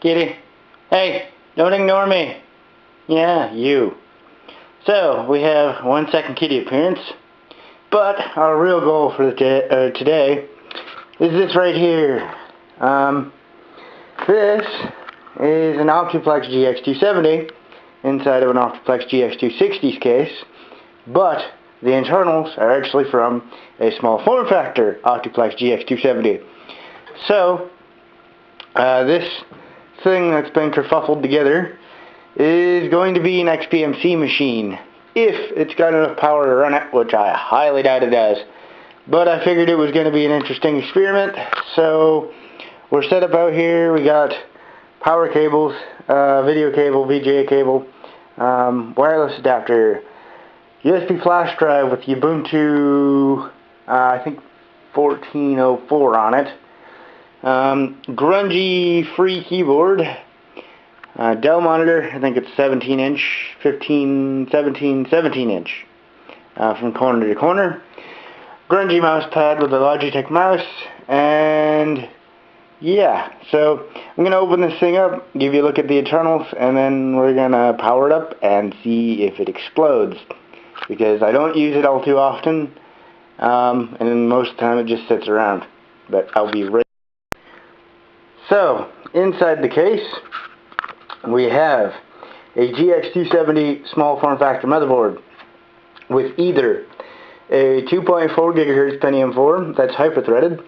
Kitty. Hey, don't ignore me. Yeah, you. So, we have 1 second kitty appearance. But our real goal for today is this right here. This is an Optiplex GX270 inside of an Optiplex GX260's case. But the internals are actually from a small form factor Optiplex GX270. So, this thing that's been kerfuffled together is going to be an XBMC machine, if it's got enough power to run it, which I highly doubt it does. But I figured it was going to be an interesting experiment, so we're set up out here. We got power cables, video cable, VGA cable, wireless adapter, USB flash drive with Ubuntu, I think 14.04 on it. Grungy free keyboard, Dell monitor, I think it's 17 inch, 17 inch, from corner to corner. Grungy mouse pad with a Logitech mouse, and yeah, so I'm going to open this thing up, give you a look at the internals, and then we're going to power it up and see if it explodes, because I don't use it all too often, and most of the time it just sits around, but I'll be right. So, inside the case, we have a GX270 small form factor motherboard with either a 2.4 GHz Pentium 4 that's hyper-threaded,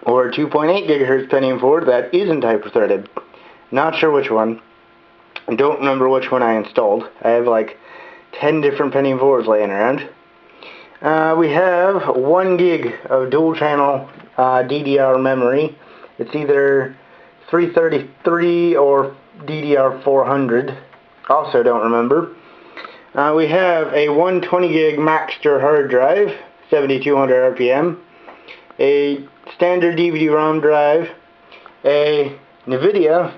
or a 2.8 GHz Pentium 4 that isn't hyper-threaded. Not sure which one. I don't remember which one I installed. I have like 10 different Pentium 4s laying around. We have 1 gig of dual channel DDR memory. It's either 333 or DDR400. Also don't remember. We have a 120 gig Maxter hard drive, 7200 RPM. A standard DVD-ROM drive. A NVIDIA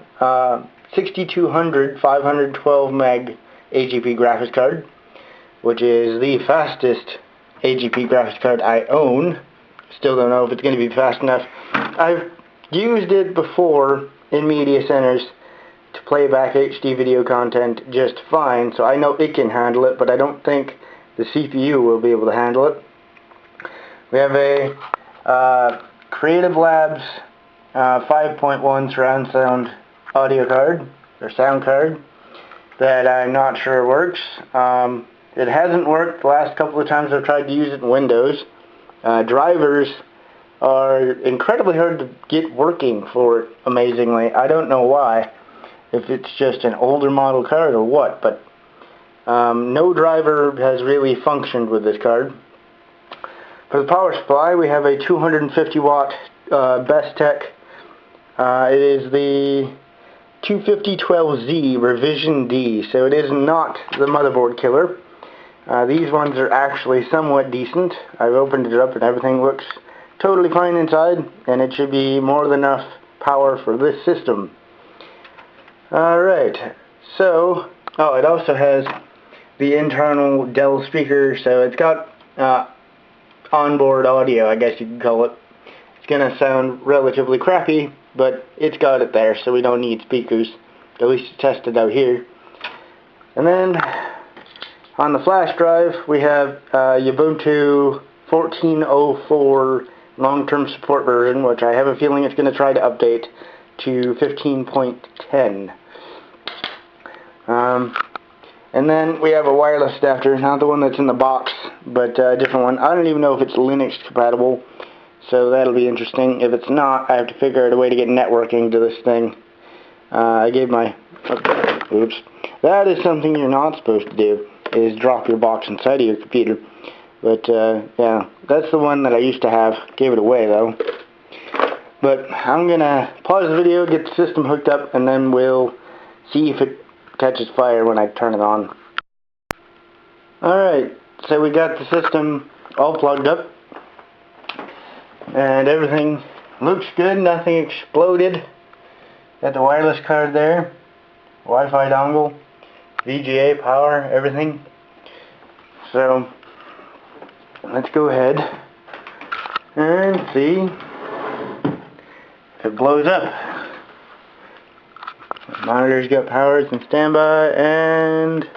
6200 512 meg AGP graphics card, which is the fastest AGP graphics card I own. Still don't know if it's going to be fast enough. I've used it before in media centers to play back HD video content just fine, so I know it can handle it, but I don't think the CPU will be able to handle it. We have a Creative Labs 5.1 surround sound audio card, or sound card, that I'm not sure works. It hasn't worked the last couple of times I've tried to use it in Windows. Drivers are incredibly hard to get working for it, amazingly. I don't know why, if it's just an older model card or what, but no driver has really functioned with this card. For the power supply, we have a 250 watt Bestech. It is the 25012Z Revision D, so it is not the motherboard killer. These ones are actually somewhat decent. I've opened it up and everything looks totally fine inside, and it should be more than enough power for this system. Alright, so, it also has the internal Dell speaker, so it's got onboard audio, I guess you could call it. It's going to sound relatively crappy, but it's got it there, so we don't need speakers, at least to test it out here. And then, on the flash drive, we have Ubuntu 14.04 long-term support version, which I have a feeling it's going to try to update to 15.10. And then we have a wireless adapter, not the one that's in the box, but a different one. I don't even know if it's Linux compatible, so that'll be interesting. If it's not, I have to figure out a way to get networking to this thing. I gave my... Oops. That is something you're not supposed to do, is drop your box inside of your computer. But, yeah, that's the one that I used to have. Gave it away, though. But I'm going to pause the video, get the system hooked up, and then we'll see if it catches fire when I turn it on. Alright, so we got the system all plugged up. And everything looks good, nothing exploded. Got the wireless card there. Wi-Fi dongle. VGA, power, everything. So, let's go ahead and see if it blows up. Monitor's got powers and standby, and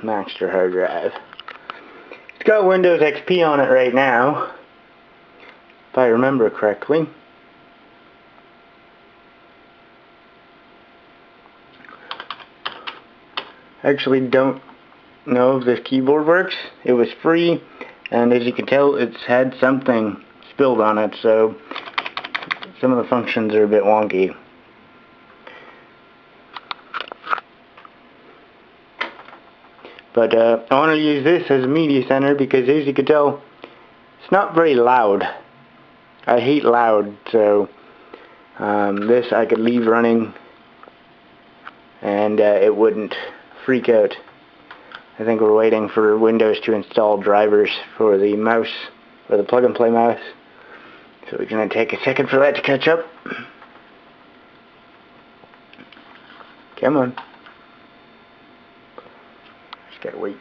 master hard drive. It's got Windows XP on it right now, if I remember correctly. Actually don't know if this keyboard works. It was free, and as you can tell, it's had something spilled on it, so some of the functions are a bit wonky. But I want to use this as a media center because, as you can tell, it's not very loud. I hate loud, so this I could leave running and it wouldn't freak out. I think we're waiting for Windows to install drivers for the mouse, or the plug-and-play mouse. So we're going to take a second for that to catch up. Come on. Just gotta wait.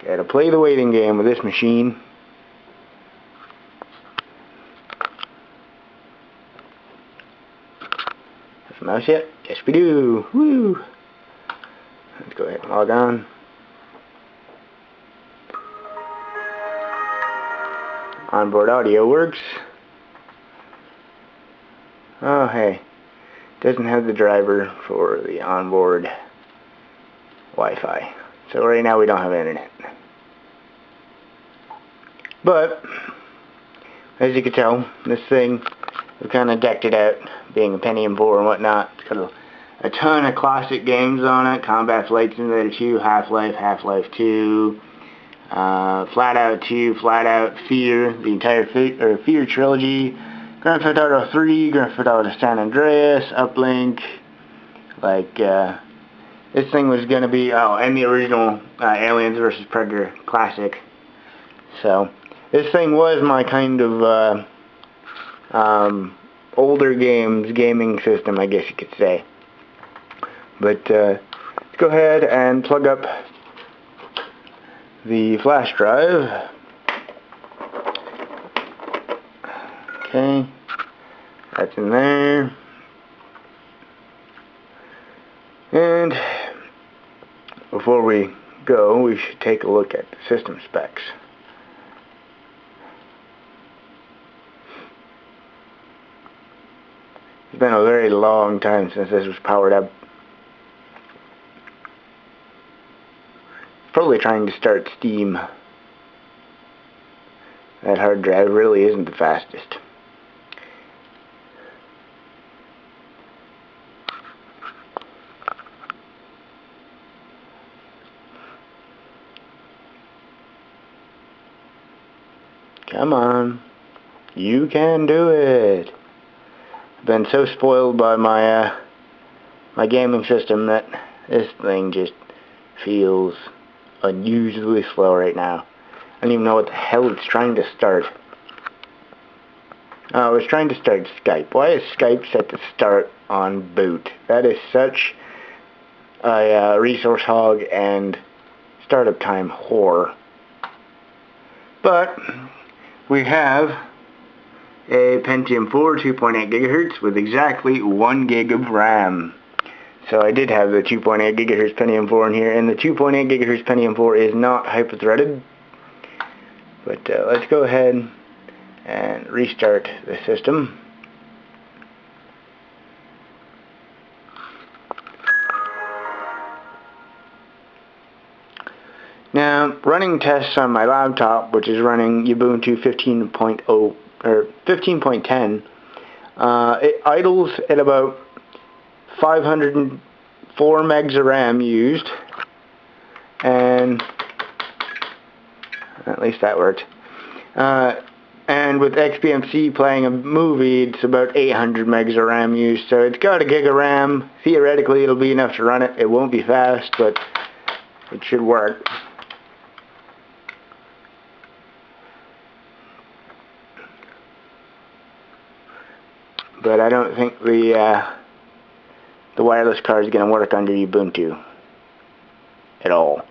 Gotta play the waiting game with this machine. Have a mouse yet? Yes we do. Woo! Let's go ahead and log on. Onboard audio works. Oh hey, doesn't have the driver for the onboard Wi-Fi. So right now we don't have internet. But as you can tell, this thing, we kind of decked it out, being a Pentium 4 and whatnot. It's got a ton of classic games on it: Combat Flight Simulator 2, Half-Life, Half-Life 2, Flat Out 2, Flat Out, Fear, the entire Fear trilogy, Grand Theft Auto 3, Grand Theft Auto San Andreas, Uplink, this thing was going to be, and the original Aliens vs. Predator classic. So this thing was my kind of older gaming system, I guess you could say. But let's go ahead and plug up the flash drive. Okay, that's in there. And before we go, we should take a look at the system specs. It's been a very long time since this was powered up. Probably trying to start Steam. That hard drive really isn't the fastest. Come on, you can do it. I've been so spoiled by my my gaming system that this thing just feels unusually slow right now. I don't even know what the hell it's trying to start. Oh, it's trying to start Skype. Why is Skype set to start on boot? That is such a resource hog and startup time whore. But we have a Pentium 4 2.8 gigahertz with exactly 1 gig of RAM. So I did have the 2.8 gigahertz Pentium 4 in here, and the 2.8 gigahertz Pentium 4 is not hyper-threaded. But let's go ahead and restart the system. Now, running tests on my laptop, which is running Ubuntu 15.0 or 15.10, it idles at about 504 megs of RAM used, and at least that worked. And with XBMC playing a movie, it's about 800 megs of RAM used, so it's got a gig of RAM. Theoretically, it'll be enough to run it. It won't be fast, but it should work. But I don't think the wireless card is going to work under Ubuntu at all,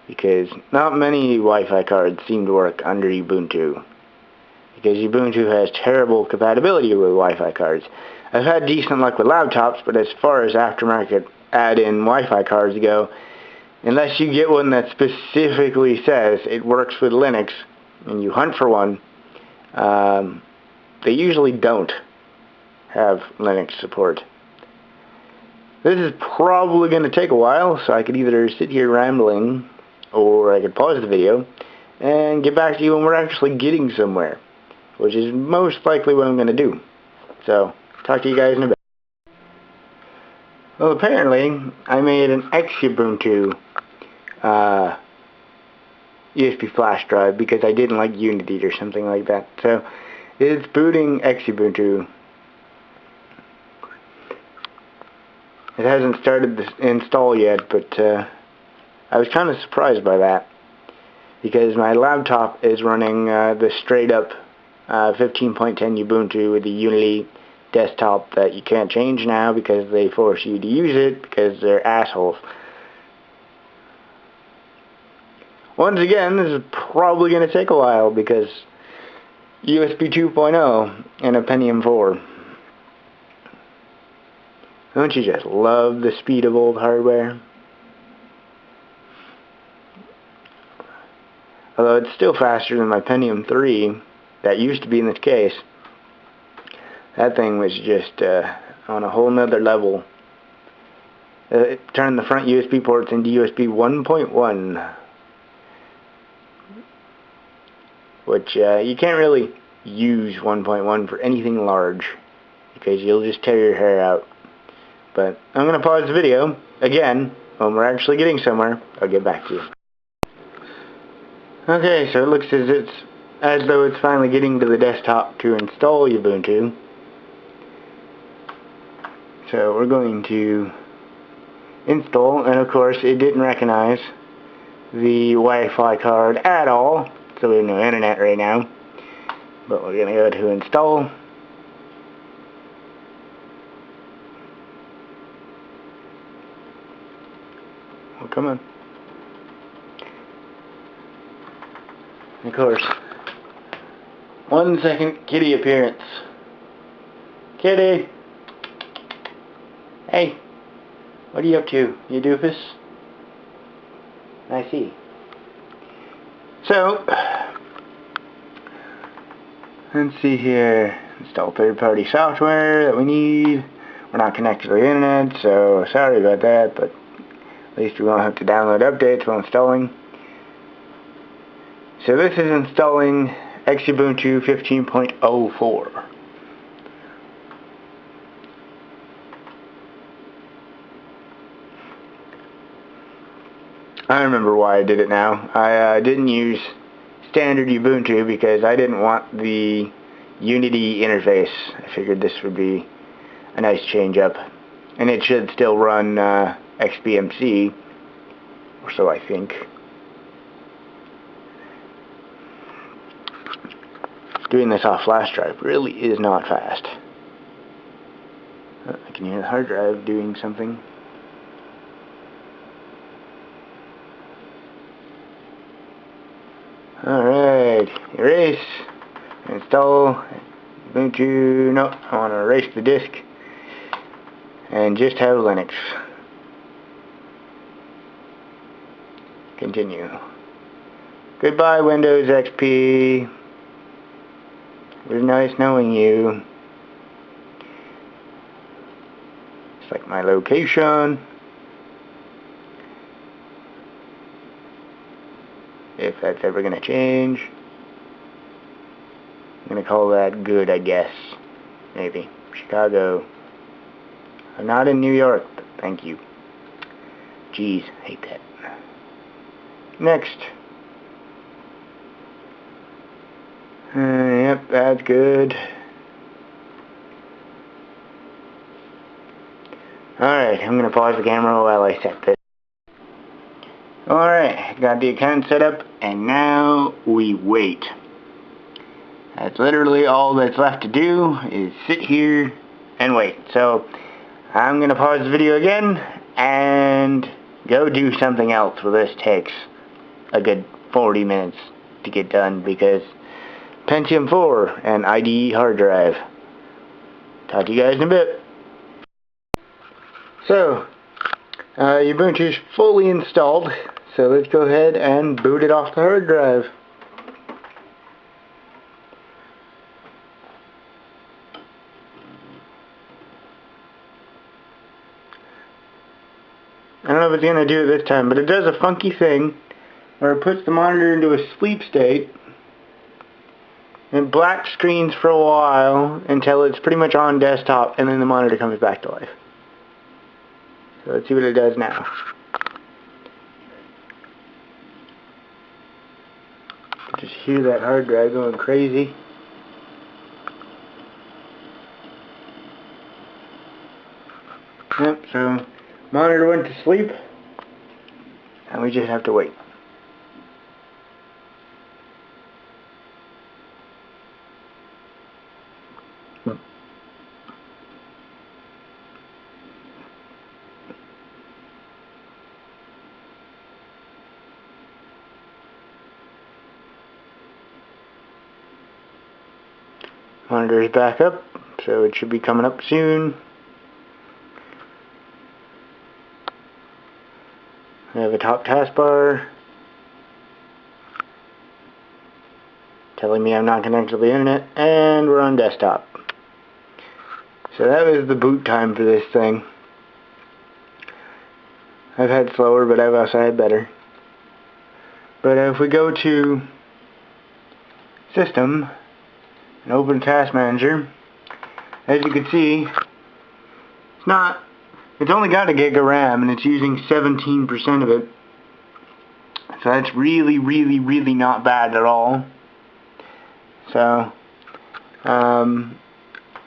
because not many Wi-Fi cards seem to work under Ubuntu. because Ubuntu has terrible compatibility with Wi-Fi cards. I've had decent luck with laptops, but as far as aftermarket add-in Wi-Fi cards go, unless you get one that specifically says it works with Linux and you hunt for one, they usually don't have Linux support. This is probably going to take a while, so I could either sit here rambling or I could pause the video and get back to you when we're actually getting somewhere, which is most likely what I'm going to do. So, talk to you guys in a bit. Well, apparently, I made an XBMC USB flash drive because I didn't like Unity or something like that. So, it's booting XBMC. It hasn't started the install yet, but I was kind of surprised by that, because my laptop is running the straight up 15.10 Ubuntu with the Unity desktop that you can't change now because they force you to use it because they're assholes. Once again, this is probably going to take a while because USB 2.0 and a Pentium 4. Don't you just love the speed of old hardware? Although it's still faster than my Pentium 3 that used to be in this case. That thing was just on a whole nother level. It turned the front USB ports into USB 1.1. Which you can't really use 1.1 for anything large, because you'll just tear your hair out. But I'm going to pause the video. Again, when we're actually getting somewhere, I'll get back to you. Okay, so it looks as though it's finally getting to the desktop to install Ubuntu. So we're going to install, and of course it didn't recognize the Wi-Fi card at all, so we have no internet right now. But we're going to go to install. Oh, come on. Of course. 1 second kitty appearance. Kitty! Hey! What are you up to, you doofus? I see. So, let's see here. Install third-party software that we need. We're not connected to the internet, so sorry about that, but at least we won't have to download updates while installing. So this is installing XBMC 15.04. I remember why I did it now. I didn't use standard Ubuntu because I didn't want the Unity interface. I figured this would be a nice change up. And it should still run XBMC, or so I think. Doing this off flash drive really is not fast. I can hear the hard drive doing something. Alright, erase, install Ubuntu. No, I want to erase the disk and just have Linux. Continue. Goodbye, Windows XP. It was nice knowing you. It's like my location. If that's ever going to change. I'm going to call that good, I guess. Maybe. Chicago. I'm not in New York, but thank you. Jeez, hate that. Next. Yep, that's good. Alright, I'm going to pause the camera while I set this. Alright, got the account set up, and now we wait. That's literally all that's left to do, is sit here and wait. So, I'm going to pause the video again, and go do something else. Well, this takes a good 40 minutes to get done, because Pentium 4 and IDE hard drive. Talk to you guys in a bit. So, Ubuntu is fully installed, so let's go ahead and boot it off the hard drive. I don't know if it's going to do it this time, but it does a funky thing where it puts the monitor into a sleep state and black screens for a while until it's pretty much on desktop, and then the monitor comes back to life. So let's see what it does now. Just hear that hard drive going crazy. Yep, so monitor went to sleep, and we just have to wait. Monitor is back up, so it should be coming up soon. I have a top taskbar telling me I'm not connected to the internet, and we're on desktop. So that was the boot time for this thing. I've had slower, but I've also had better. But if we go to System and open Task Manager, as you can see, it's only got a gig of RAM, and it's using 17% of it. So that's really, really, really not bad at all. So,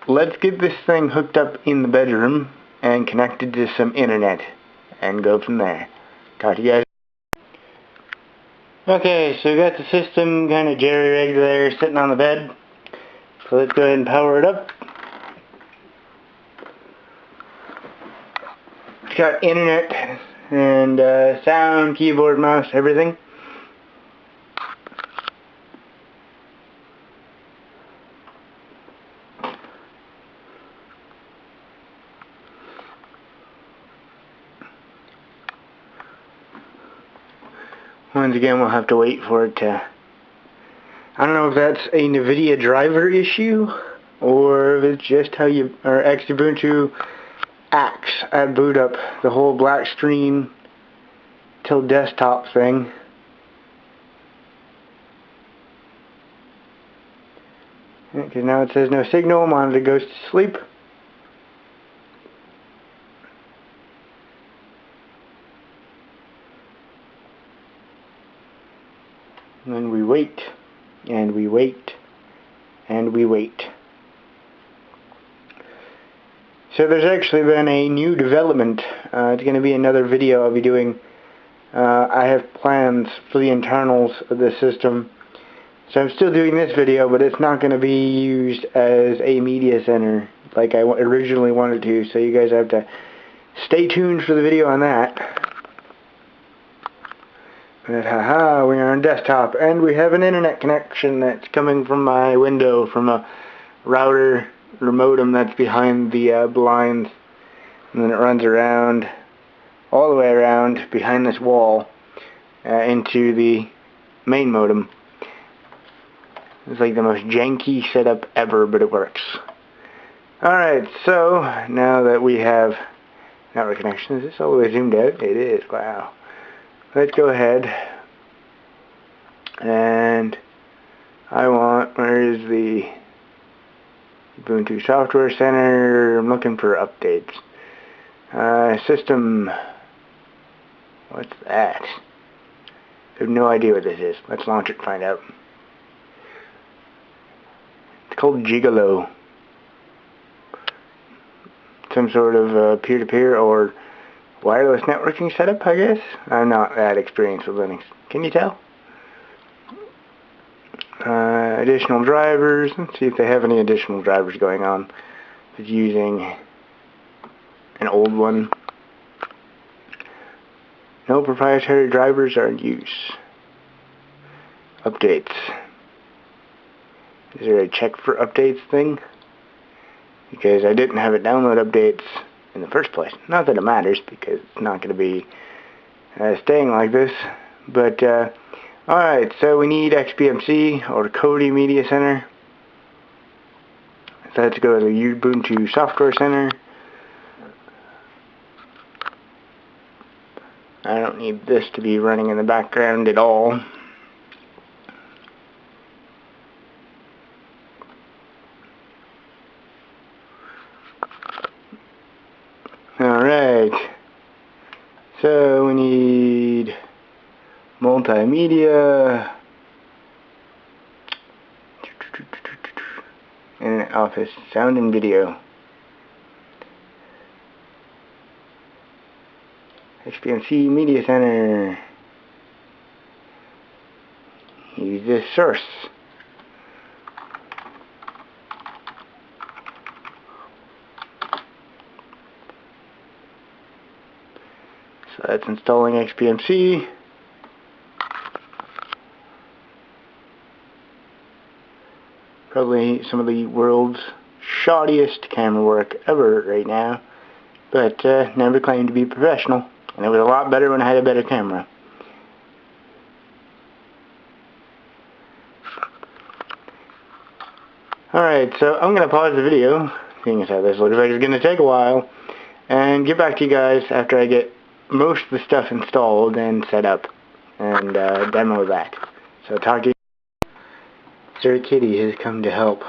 let's get this thing hooked up in the bedroom and connected to some internet and go from there. Talk to you guys. Okay, so we got the system kind of jerry-rigged there, sitting on the bed. So let's go ahead and power it up. It's got internet and sound, keyboard, mouse, everything. Once again, we'll have to wait for it to... I don't know if that's a NVIDIA driver issue, or if it's just how Ubuntu acts at boot up, the whole black screen till desktop thing. Because now it says no signal, monitor goes to sleep. And then we wait, and we wait, and we wait. So there's actually been a new development. It's going to be another video I'll be doing. I have plans for the internals of the system. So I'm still doing this video, but it's not going to be used as a media center like I originally wanted to. So you guys have to stay tuned for the video on that. But haha, we are on desktop, and we have an internet connection that's coming from my window from a router or modem that's behind the blinds, and then it runs around, all the way around behind this wall into the main modem. It's like the most janky setup ever, but it works. Alright, so now that we have network connection, is this all the way zoomed out? It is, wow. Let's go ahead and where is the Ubuntu Software Center? I'm looking for updates. System, what's that? I have no idea what this is. Let's launch it and find out. It's called Gigolo. Some sort of peer-to-peer or wireless networking setup, I guess. I'm not that experienced with Linux. Can you tell? Additional drivers. Let's see if they have any additional drivers going on. If it's using an old one. No proprietary drivers are in use. Updates. Is there a check for updates thing? Because I didn't have it download updates in the first place. Not that it matters, because it's not going to be staying like this. But, alright, so we need XBMC or Kodi Media Center. So let's go to the Ubuntu Software Center. I don't need this to be running in the background at all. Alright, so we need multimedia, Internet Office, sound and video, XBMC Media Center, use this source. So that's installing XBMC. Probably some of the world's shoddiest camera work ever right now, but never claimed to be professional, and it was a lot better when I had a better camera. Alright, so I'm going to pause the video, seeing as how this looks like it's going to take a while, and get back to you guys after I get most of the stuff installed and set up, and demo that. So talk to you. Sir Kitty has come to help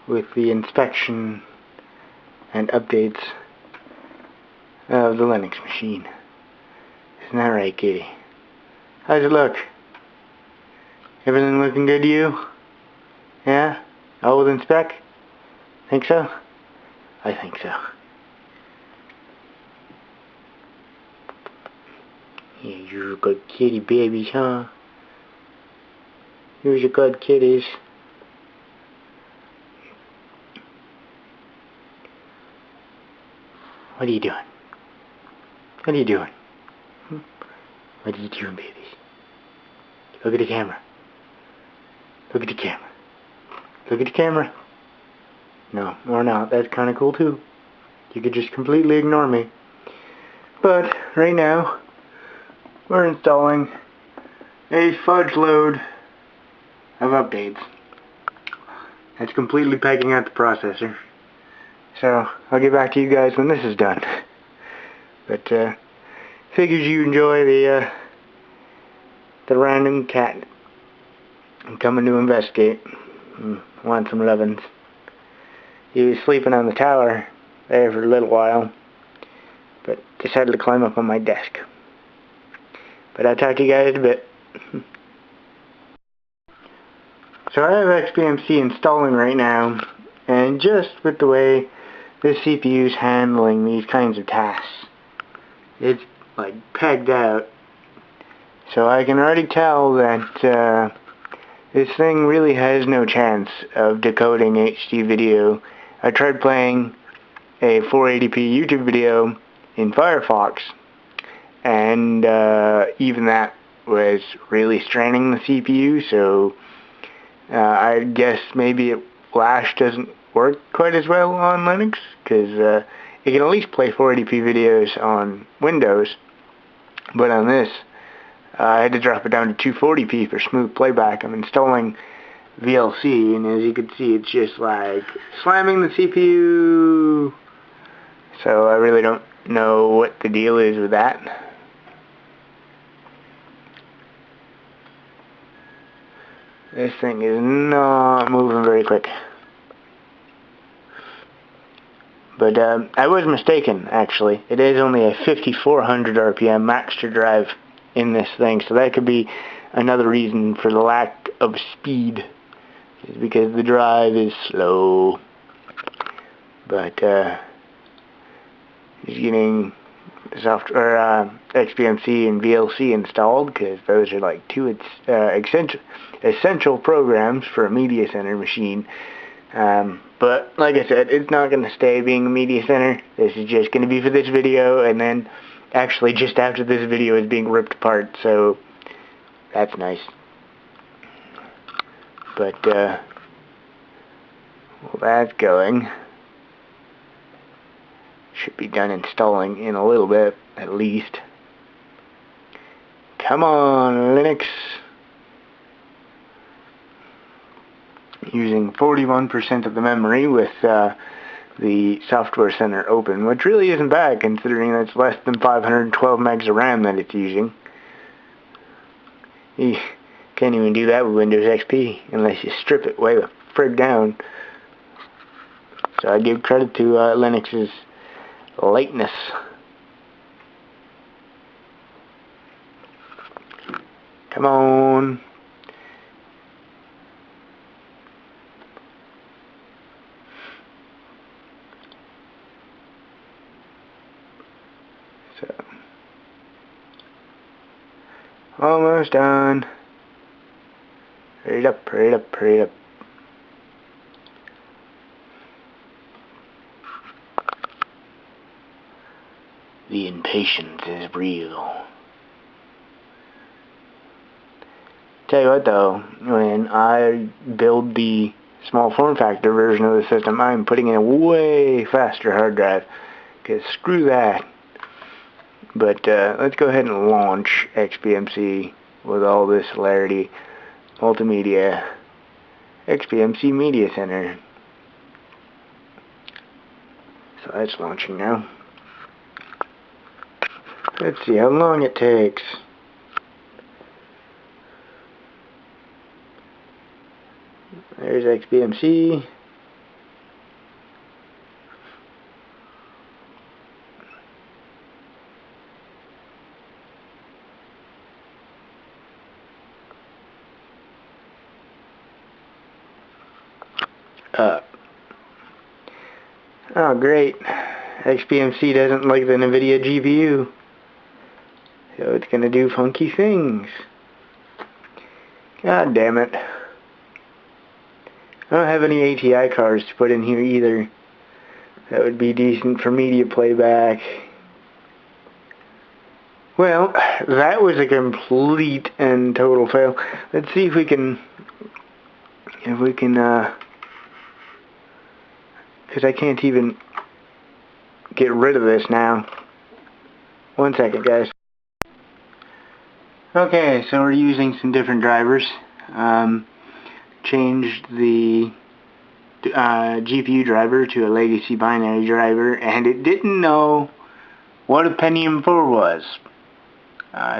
with the inspection and updates of the Linux machine. Isn't that right, Kitty? How's it look? Everything looking good to you? Yeah? All within spec? Think so? I think so. Yeah, you're good kitty babies, huh? You're good kitties. What are you doing? What are you doing? What are you doing, babies? Look at the camera. Look at the camera. Look at the camera. No, or not. That's kind of cool too. You could just completely ignore me. But right now, we're installing a fudge load of updates. It's completely pegging out the processor. So I'll get back to you guys when this is done. But figures you enjoy the random cat. I'm coming to investigate. Want some lovin's. He was sleeping on the tower there for a little while, but decided to climb up on my desk. But I'll talk to you guys in a bit. So I have XBMC installing right now, and just with the way this CPU is handling these kinds of tasks, it's like pegged out. So I can already tell that this thing really has no chance of decoding HD video. I tried playing a 480p YouTube video in Firefox, and even that was really straining the CPU, so I guess maybe Flash doesn't work quite as well on Linux, because it can at least play 480p videos on Windows, but on this I had to drop it down to 240p for smooth playback. I'm installing VLC, and as you can see, it's just like slamming the CPU. So I really don't know what the deal is with that. This thing is not moving very quick. But I was mistaken, actually. It is only a 5400 RPM master drive in this thing, so that could be another reason for the lack of speed, is because the drive is slow. But just getting software XBMC and VLC installed, because those are like two essential programs for a media center machine. But like I said, it's not going to stay being a media center. This is just going to be for this video, and then actually just after this video is being ripped apart, so that's nice. But, well, that's going. Should be done installing in a little bit, at least. Come on, Linux. Using 41% of the memory with the software center open, which really isn't bad considering that's less than 512 megs of RAM that it's using. You can't even do that with Windows XP unless you strip it way the frig down. So I give credit to Linux's lateness. Come on. So, almost done. Hurry it up, hurry it up, hurry it up. The impatience is real. Tell you what though, when I build the small form factor version of the system, I'm putting in a way faster hard drive. Because screw that. But let's go ahead and launch XBMC with all this hilarity. Multimedia. XBMC Media Center. So that's launching now. Let's see how long it takes. There's XBMC. Oh great. XBMC doesn't like the NVIDIA GPU. So it's gonna do funky things. God damn it. I don't have any ATI cards to put in here either. That would be decent for media playback. Well, that was a complete and total fail. Let's see if we can, because I can't even get rid of this now. 1 second, guys. Okay, so we're using some different drivers. Changed the GPU driver to a legacy binary driver, and it didn't know what a Pentium 4 was.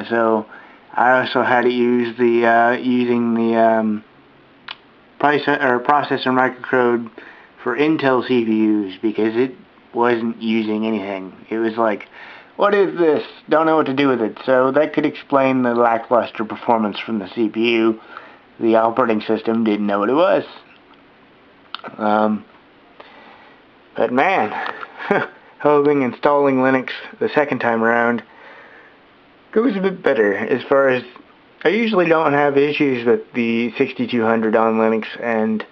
So I also had to use the using the processor microcode for Intel CPUs because it wasn't using anything. It was like, what is this? Don't know what to do with it. So that could explain the lackluster performance from the CPU. The operating system didn't know what it was. But man, hoping installing Linux the second time around goes a bit better as far as I usually don't have issues with the 6200 on Linux and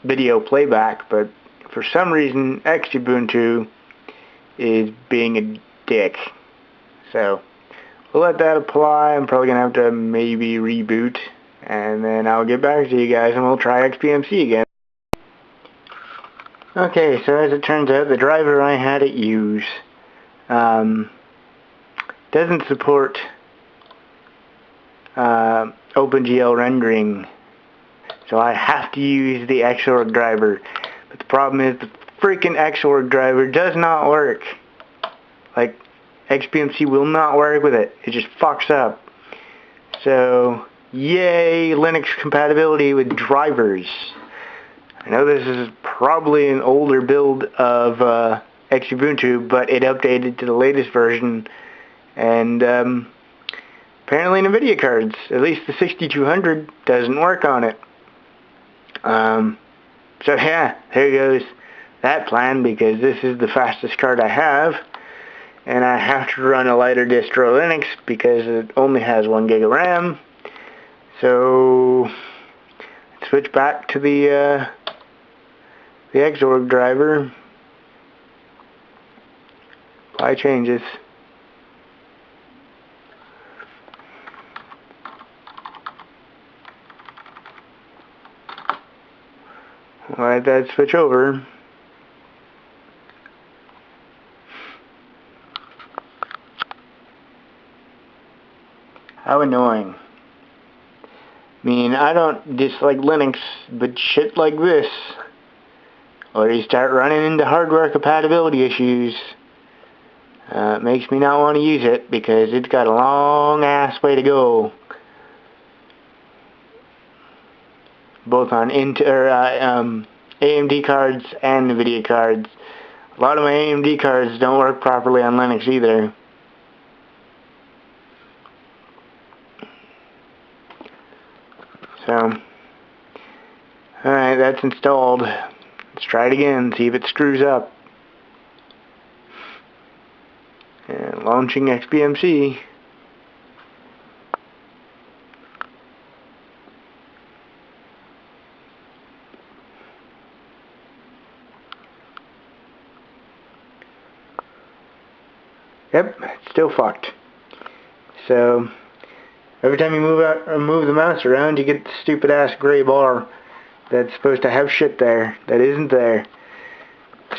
video playback, but for some reason Ubuntu is being a dick. So we'll let that apply. I'm probably gonna have to maybe reboot, and then I'll get back to you guys and we'll try XBMC again. Okay, so as it turns out, the driver I had it use doesn't support OpenGL rendering, so I have to use the Xorg driver. But the problem is the freaking Xorg driver does not work. Like, XBMC will not work with it. It just fucks up. So, yay, Linux compatibility with drivers. I know this is probably an older build of Ubuntu, but it updated to the latest version, and apparently NVIDIA cards, at least the 6200, doesn't work on it. So yeah, there goes that plan, because this is the fastest card I have, and I have to run a lighter distro Linux because it only has 1 gig of RAM. So switch back to the Xorg driver, apply changes. Let that switch over. How annoying. I mean, I don't dislike Linux, but shit like this, or you start running into hardware compatibility issues, makes me not want to use it because it's got a long ass way to go. Both on AMD cards and NVIDIA cards. A lot of my AMD cards don't work properly on Linux either. So, alright, that's installed. Let's try it again, see if it screws up. And launching XBMC. Yep, it's still fucked. So, every time you move the mouse around, you get the stupid ass gray bar that's supposed to have shit there that isn't there.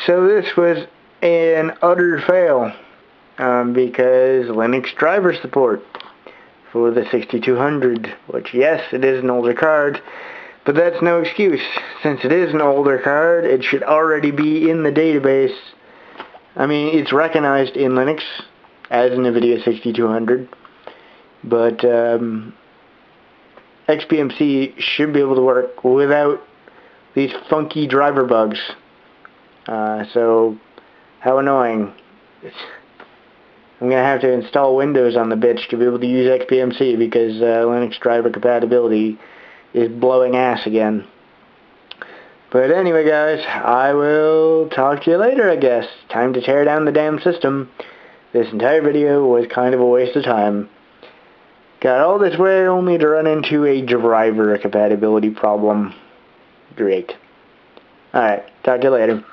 So this was an utter fail because Linux driver support for the 6200, which yes, it is an older card, but that's no excuse. Since it is an older card, it should already be in the database. I mean, it's recognized in Linux as an NVIDIA 6200, but XBMC should be able to work without these funky driver bugs. So, how annoying. I'm going to have to install Windows on the bitch to be able to use XBMC because Linux driver compatibility is blowing ass again. But anyway, guys, I will talk to you later, I guess. Time to tear down the damn system. This entire video was kind of a waste of time. Got all this way only to run into a driver compatibility problem. Great. Alright, talk to you later.